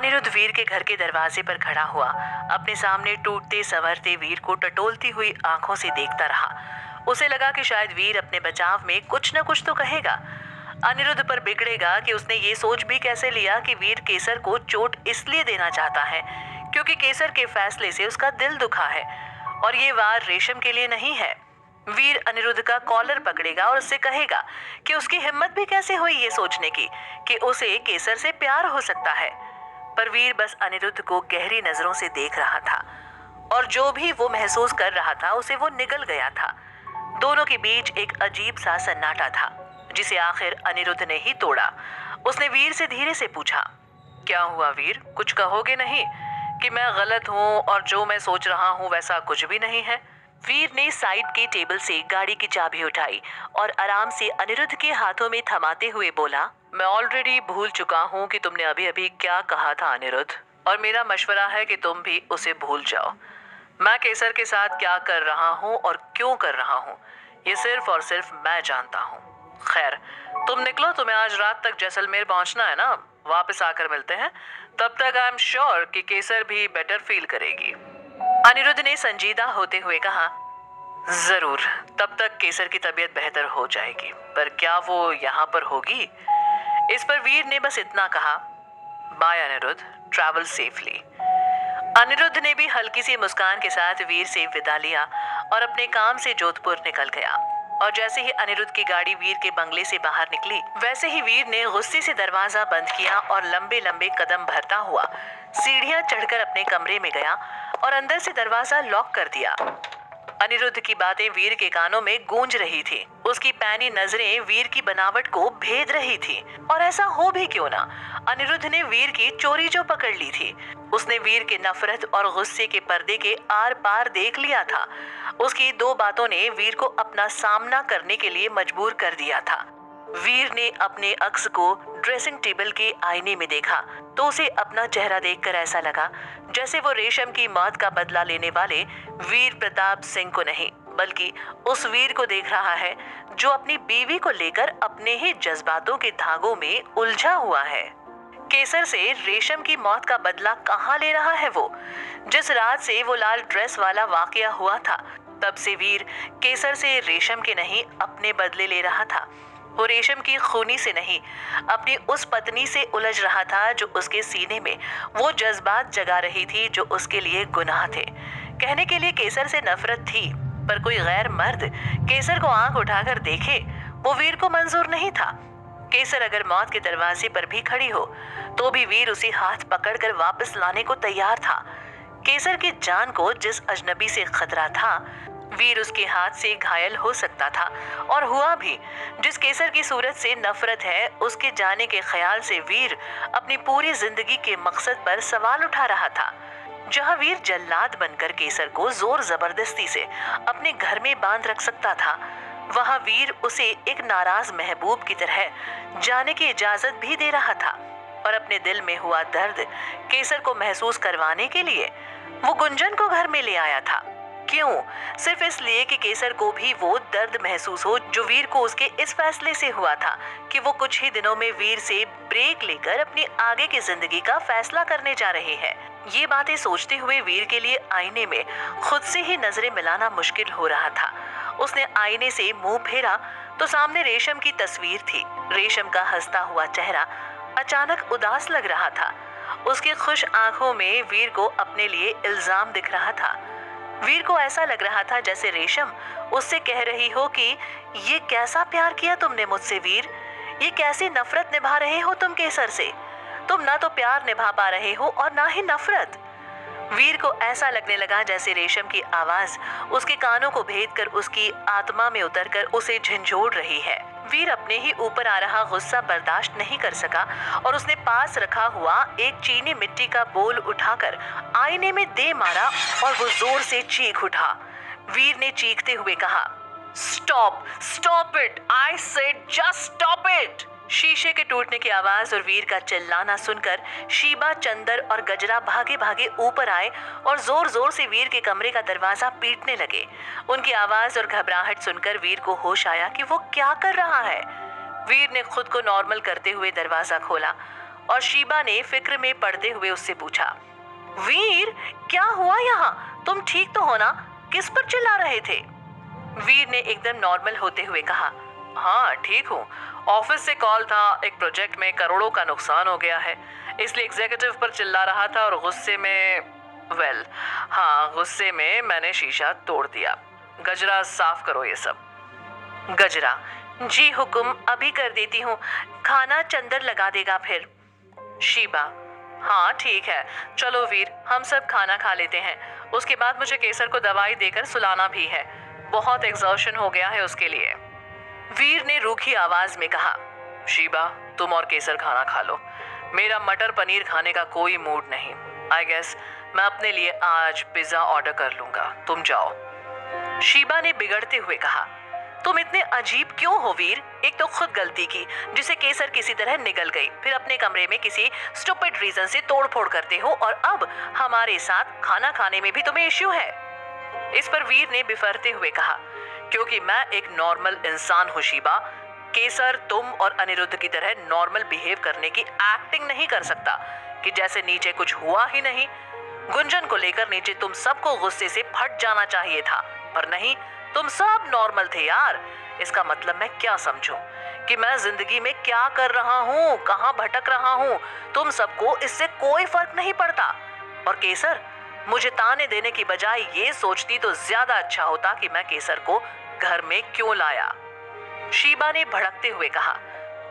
अनिरुद्ध वीर के घर के दरवाजे पर खड़ा हुआ अपने सामने टूटते संवरते वीर को टटोलती हुई आंखों से देखता रहा। उसे लगा कि शायद वीर अपने बचाव में कुछ न कुछ तो कहेगा। अनिरुद्ध पर बिगड़ेगा कि उसने ये सोच भी कैसे लिया कि वीर केसर को चोट इसलिए देना चाहता है क्योंकि केसर के फैसले से उसका दिल दुखा है और ये वार रेशम के लिए नहीं है। वीर अनिरुद्ध का कॉलर पकड़ेगा और उससे कहेगा कि उसकी हिम्मत भी कैसे हुई ये सोचने की कि उसे केसर से प्यार हो सकता है। पर वीर बस अनिरुद्ध को गहरी नजरों से देख रहा था और जो भी वो महसूस कर रहा था उसे वो निगल गया था। दोनों के बीच एक अजीब सा सन्नाटा था जिसे आखिर अनिरुद्ध ने ही तोड़ा। उसने वीर से धीरे से पूछा, क्या हुआ वीर, कुछ कहोगे नहीं कि मैं गलत हूँ और जो मैं सोच रहा हूँ वैसा कुछ भी नहीं है? वीर ने साइड के टेबल से गाड़ी की चाबी उठाई और आराम से अनिरुद्ध के हाथों में थमाते हुए बोला, मैं ऑलरेडी भूल चुका हूँ कि तुमने अभी अभी क्या कहा था अनिरुद्ध, और मेरा मशवरा है कि तुम भी उसे भूल जाओ। मैं केसर के साथ क्या कर रहा हूँ और क्यों कर रहा हूँ ये सिर्फ और सिर्फ मैं जानता हूँ। खैर, तुम निकलो, तुम्हें आज रात तक जैसलमेर पहुँचना है ना, वापस आकर मिलते हैं। तब तक आई एम श्योर कि केसर भी बेटर फील करेगी। अनिरुद्ध ने संजीदा होते हुए कहा, जरूर, तब तक केसर की तबीयत बेहतर हो जाएगी, पर क्या वो यहाँ पर होगी? इस पर वीर ने बस इतना कहा, bye Aniruddh, travel safely. Aniruddh ने भी हल्की सी मुस्कान के साथ वीर से विदा लिया और अपने काम से जोधपुर निकल गया। और जैसे ही अनिरुद्ध की गाड़ी वीर के बंगले से बाहर निकली वैसे ही वीर ने गुस्से से दरवाजा बंद किया और लंबे लंबे कदम भरता हुआ सीढ़ियां चढ़कर अपने कमरे में गया और अंदर से दरवाजा लॉक कर दिया। अनिरुद्ध की बातें वीर के कानों में गूंज रही थी। उसकी पैनी नजरें वीर की बनावट को भेद रही थी। और ऐसा हो भी क्यों ना, अनिरुद्ध ने वीर की चोरी जो पकड़ ली थी। उसने वीर के नफरत और गुस्से के पर्दे के आर पार देख लिया था। उसकी दो बातों ने वीर को अपना सामना करने के लिए मजबूर कर दिया था। वीर ने अपने अक्स को ड्रेसिंग टेबल के आईने में देखा तो उसे अपना चेहरा देखकर ऐसा लगा जैसे वो रेशम की मौत का बदला लेने वाले वीर प्रताप सिंह को नहीं बल्कि उस वीर को देख रहा है जो अपनी बीवी को लेकर अपने ही जज्बातों के धागों में उलझा हुआ है। केसर से रेशम की मौत का बदला कहाँ ले रहा है वो? जिस रात से वो लाल ड्रेस वाला वाकया हुआ था तब से वीर केसर से रेशम के नहीं अपने बदले ले रहा था। वो रेशम की खूनी से नहीं अपनी उस पत्नी से उलझ रहा था जो उसके सीने में वो जज्बात जगा रही थी जो उसके लिए गुनाह थे। कहने के लिए केसर से नफरत थी पर कोई गैर मर्द केसर को आंख उठाकर देखे वो वीर को मंजूर नहीं था। केसर अगर मौत के दरवाजे पर भी खड़ी हो तो भी वीर उसे हाथ पकड़कर वापस लाने को तैयार था। केसर की जान को जिस अजनबी से खतरा था वीर उसके हाथ से घायल हो सकता था और हुआ भी। जिस केसर की सूरत से नफरत है उसके जाने के ख्याल से वीर अपनी पूरी जिंदगी के मकसद पर सवाल उठा रहा था। जहां वीर जल्लाद बनकर केसर को जोर जबरदस्ती से अपने घर में बांध रख सकता था वहां वीर उसे एक नाराज महबूब की तरह जाने की इजाजत भी दे रहा था। और अपने दिल में हुआ दर्द केसर को महसूस करवाने के लिए वो गुंजन को घर में ले आया था। क्यों? सिर्फ इसलिए कि केसर को भी वो दर्द महसूस हो जो वीर को उसके इस फैसले से हुआ था कि वो कुछ ही दिनों में वीर से ब्रेक लेकर अपनी आगे की जिंदगी का फैसला करने जा रही है। ये बातें सोचते हुए वीर के लिए आईने में खुद से ही नजरें मिलाना मुश्किल हो रहा था। उसने आईने से मुंह फेरा तो सामने रेशम की तस्वीर थी। रेशम का हंसता हुआ चेहरा अचानक उदास लग रहा था। उसकी खुश आंखों में वीर को अपने लिए इल्जाम दिख रहा था। वीर को ऐसा लग रहा था जैसे रेशम उससे कह रही हो कि ये कैसा प्यार किया तुमने मुझसे वीर, ये कैसी नफरत निभा रहे हो तुम केसर से। तुम ना तो प्यार निभा पा रहे हो और ना ही नफरत। वीर को ऐसा लगने लगा जैसे रेशम की आवाज उसके कानों को भेद कर उसकी आत्मा में उतरकर उसे झंझोड़ रही है। वीर अपने ही ऊपर आ रहा गुस्सा बर्दाश्त नहीं कर सका और उसने पास रखा हुआ एक चीनी मिट्टी का बोल उठाकर आईने में दे मारा और वो जोर से चीख उठा। वीर ने चीखते हुए कहा, stop, stop it, I said just stop it. शीशे के टूटने की आवाज और वीर का चिल्लाना सुनकर शीबा, चंदर और गजरा भागे भागे ऊपर आए और जोर जोर से वीर के कमरे का दरवाजा पीटने लगे। उनकी आवाज और घबराहट सुनकर वीर को होश आया कि वो क्या कर रहा है। वीर ने खुद को नॉर्मल करते हुए दरवाजा खोला। और शीबा ने फिक्र में पड़ते हुए उससे पूछा, वीर क्या हुआ यहाँ? तुम ठीक तो हो ना? किस पर चिल्ला रहे थे? वीर ने एकदम नॉर्मल होते हुए कहा, हाँ ठीक हूँ, ऑफिस से कॉल था, एक प्रोजेक्ट में करोड़ों का नुकसान हो गया है, इसलिए एग्जीक्यूटिव पर चिल्ला रहा था और गुस्से में मैंने शीशा तोड़ दिया। गजरा साफ करो ये सब। गजरा, जी हुक्म, अभी कर देती हूँ, खाना चंदर लगा देगा फिर। शीबा, हाँ ठीक है, चलो वीर हम सब खाना खा लेते हैं, उसके बाद मुझे केसर को दवाई देकर सुलाना भी है, बहुत एग्जॉशन हो गया है उसके लिए। वीर ने रूखी आवाज में कहा, शीबा तुम और केसर खाना खा लो, मेरा मटर पनीर खाने का कोई मूड नहीं। आई गेस मैं अपने लिए आज पिज्जा ऑर्डर कर लूंगा, तुम जाओ। शीबा ने बिगड़ते हुए कहा, तुम इतने अजीब क्यों हो वीर? एक तो खुद गलती की जिसे केसर किसी तरह निगल गई, फिर अपने कमरे में किसी स्टूपिड रीजन से तोड़फोड़ करते हो और अब हमारे साथ खाना खाने में भी तुम्हें इश्यू है। इस पर वीर ने बिफरते हुए कहा, क्योंकि मैं एक नॉर्मल इंसान हूँ शीबा, केसर तुम और अनिरुद्ध की तरह नॉर्मल बिहेव करने की एक्टिंग नहीं कर सकता कि जैसे नीचे कुछ हुआ ही नहीं। गुंजन को लेकर नीचे तुम सबको गुस्से से फट जाना चाहिए था, पर नहीं, तुम सब नॉर्मल थे यार। इसका मतलब मैं क्या समझूं कि मैं जिंदगी में क्या कर रहा हूँ, कहाँ भटक रहा हूँ, तुम सबको इससे कोई फर्क नहीं पड़ता। और केसर, मुझे ताने देने की बजाय ये सोचती तो ज्यादा अच्छा होता कि मैं केसर को घर में क्यों लाया। शीबा ने भड़कते हुए कहा,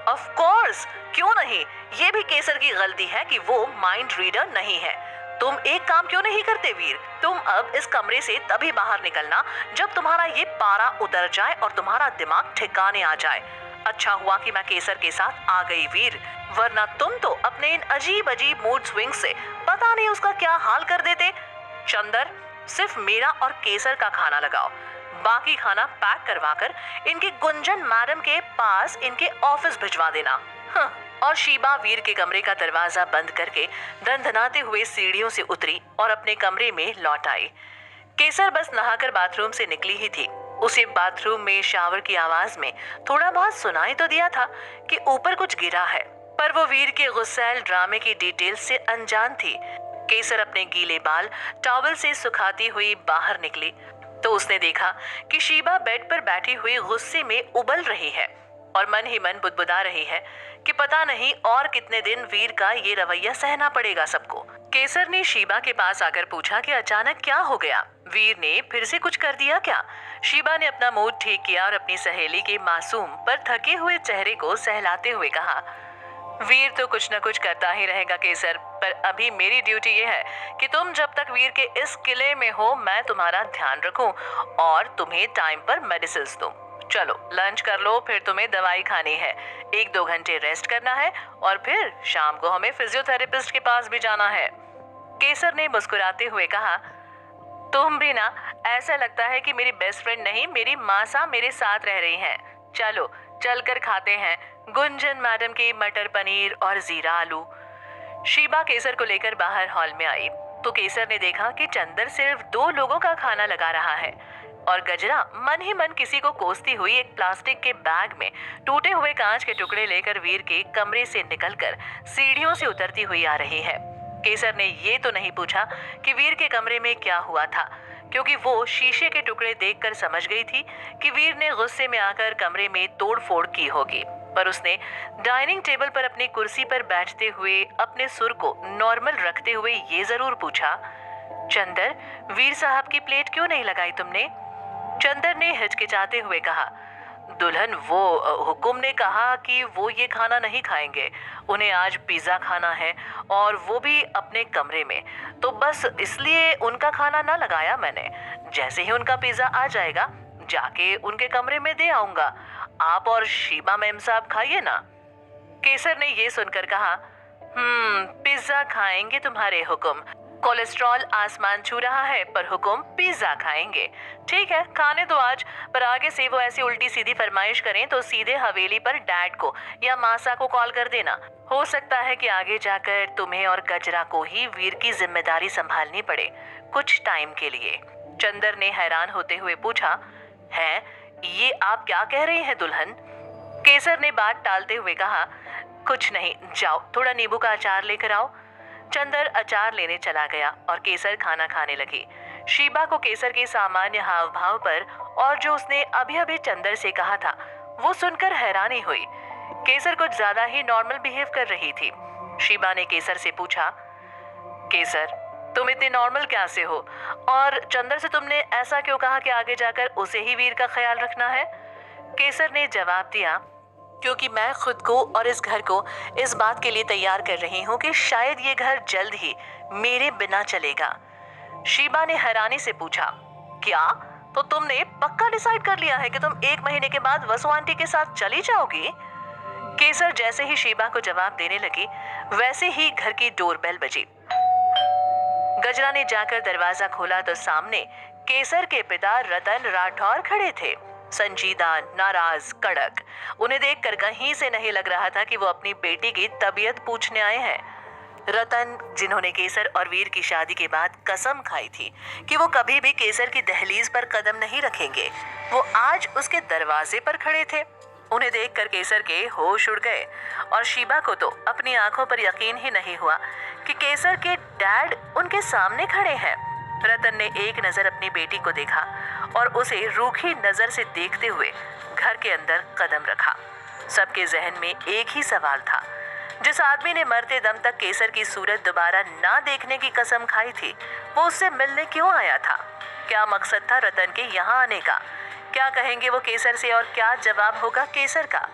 ऑफ कोर्स, क्यों नहीं, ये भी केसर की गलती है कि वो माइंड रीडर नहीं है। तुम एक काम क्यों नहीं करते वीर? तुम अब इस कमरे से तभी बाहर निकलना जब तुम्हारा ये पारा उतर जाए और तुम्हारा दिमाग ठिकाने आ जाए। अच्छा हुआ कि मैं केसर के साथ आ गई वीर, वरना तुम तो अपने इन अजीब अजीब मूड स्विंग से पता नहीं उसका क्या हाल कर देते। चंदर, सिर्फ मेरा और केसर का खाना लगाओ, बाकी खाना पैक करवाकर इनकी गुंजन मैडम के पास इनके ऑफिस भिजवा देना। और शीबा वीर के कमरे का दरवाजा बंद करके दंदनाते हुए सीढ़ियों से उतरी और अपने कमरे में लौट आई। केसर बस नहाकर बाथरूम से निकली ही थी। उसे बाथरूम में शावर की आवाज में थोड़ा बहुत सुनाई तो दिया था कि ऊपर कुछ गिरा है, पर वो वीर के गुस्सैल ड्रामे की डिटेल्स से अनजान थी। केसर अपने गीले बाल टॉवल से सुखाती हुई बाहर निकली तो उसने देखा कि शीबा बेड पर बैठी हुई गुस्से में उबल रही है और मन ही मन बुदबुदा रही है कि पता नहीं और कितने दिन वीर का ये रवैया सहना पड़ेगा सबको। केसर ने शीबा के पास आकर पूछा कि अचानक क्या हो गया, वीर ने फिर से कुछ कर दिया क्या? शीबा ने अपना मूड ठीक किया और अपनी सहेली के मासूम पर थके हुए चेहरे को सहलाते हुए कहा, वीर तो कुछ न कुछ करता ही रहेगा केसर, पर अभी मेरी ड्यूटी ये है कि तुम जब तक वीर के इस किले में हो मैं तुम्हारा ध्यान रखूं और तुम्हें टाइम पर मेडिसिन दूं। चलो लंच कर लो, फिर तुम्हें दवाई खानी है, 1-2 घंटे रेस्ट करना है और फिर शाम को हमें फिजियोथेरेपिस्ट के पास भी जाना है। केसर ने मुस्कुराते हुए कहा, तुम भी ना, ऐसा लगता है कि मेरी बेस्ट फ्रेंड नहीं मेरी मासा मेरे साथ रह रही हैं। चलो चलकर खाते हैं गुंजन मैडम के मटर पनीर और जीरा आलू। शीबा केसर को लेकर बाहर हॉल में आई तो केसर ने देखा कि चंदर सिर्फ 2 लोगों का खाना लगा रहा है और गजरा मन ही मन किसी को कोसती हुई एक प्लास्टिक के बैग में टूटे हुए कांच के टुकड़े लेकर वीर के कमरे से निकलकर सीढ़ियों से उतरती हुई आ रही है। केसर ने ये तो नहीं पूछा कि वीर के कमरे में क्या हुआ था, क्योंकि वो शीशे के टुकड़े देखकर समझ गई थी कि वीर ने गुस्से में आकर कमरे में तोड़फोड़ की होगी। पर उसने डाइनिंग टेबल पर अपनी कुर्सी पर बैठते हुए अपने सुर को नॉर्मल रखते हुए ये जरूर पूछा, चंदर, वीर साहब की प्लेट क्यों नहीं लगाई तुमने? चंदर ने हिचकिचाते हुए कहा, दुल्हन, वो हुकुम ने कहा कि वो ये खाना नहीं खाएंगे, उन्हें आज पिज्जा खाना है और वो भी अपने कमरे में, तो बस इसलिए उनका खाना ना लगाया मैंने। जैसे ही उनका पिज्जा आ जाएगा जाके उनके कमरे में दे आऊंगा, आप और शीबा मैम साहब खाइए ना। केसर ने ये सुनकर कहा, पिज्जा खाएंगे तुम्हारे हुकुम, कोलेस्ट्रॉल आसमान छू रहा है पर हुकुम पिज्जा खाएंगे। ठीक है खाने दो आज, पर आगे से वो ऐसी उल्टी सीधी फरमाइश करें तो सीधे हवेली पर डैड को या मासा को कॉल कर देना। हो सकता है कि आगे जाकर तुम्हें और गजरा को ही वीर की जिम्मेदारी संभालनी पड़े कुछ टाइम के लिए। चंदर ने हैरान होते हुए पूछा, है ये आप क्या कह रही हैं दुल्हन? केसर ने बात टालते हुए कहा, कुछ नहीं, जाओ थोड़ा नींबू का अचार लेकर आओ। चंदर अचार लेने चला गया और केसर खाना खाने लगी। शीबा को केसर के सामान्य हाव भाव पर और जो उसने अभी अभी चंदर से कहा था वो सुनकर हैरानी हुई। केसर कुछ ज्यादा ही नॉर्मल बिहेव कर रही थी। शीबा ने केसर से पूछा, केसर तुम इतने नॉर्मल कैसे हो, और चंदर से तुमने ऐसा क्यों कहा कि आगे जाकर उसे ही वीर का ख्याल रखना है? केसर ने जवाब दिया, क्योंकि मैं खुद को और इस घर को इस बात के लिए तैयार कर रही हूँ कि शायद ये घर जल्द ही मेरे बिना चलेगा। शीबा ने हैरानी से पूछा, क्या? तो तुमने पक्का डिसाइड कर लिया है कि तुम 1 महीने के बाद वसु आंटी के साथ चली जाओगी? केसर जैसे ही शीबा को जवाब देने लगी वैसे ही घर की डोरबेल बजी। गजरा ने जाकर दरवाजा खोला तो सामने केसर के पिता रतन राठौर खड़े थे, संजीदा, नाराज, कड़क। उन्हें देखकर कहीं से नहीं लग रहा था कि वो अपनी बेटी की तबीयत पूछने आए हैं। रतन, जिन्होंने केसर और वीर की शादी के बाद कसम खाई थी कि वो कभी भी केसर की दहलीज पर कदम नहीं रखेंगे, वो आज उसके दरवाजे पर खड़े थे। उन्हें देखकर केसर के होश उड़ गए और शीबा को तो अपनी आंखों पर यकीन ही नहीं हुआ कि केसर के डैड उनके सामने खड़े हैं। रतन ने एक नजर अपनी बेटी को देखा और उसे रूखी नजर से देखते हुए घर के अंदर कदम रखा। सबके जहन में एक ही सवाल था, जिस आदमी ने मरते दम तक केसर की सूरत दोबारा ना देखने की कसम खाई थी, वो उससे मिलने क्यों आया था? क्या मकसद था रतन के यहाँ आने का? क्या कहेंगे वो केसर से और क्या जवाब होगा केसर का?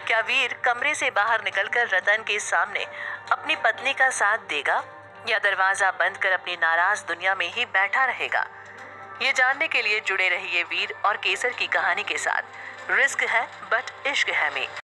क्या वीर कमरे से बाहर निकलकर रतन के सामने अपनी पत्नी का साथ देगा या दरवाजा बंद कर अपनी नाराज दुनिया में ही बैठा रहेगा? ये जानने के लिए जुड़े रहिए वीर और केसर की कहानी के साथ। रिस्क है बट इश्क है में।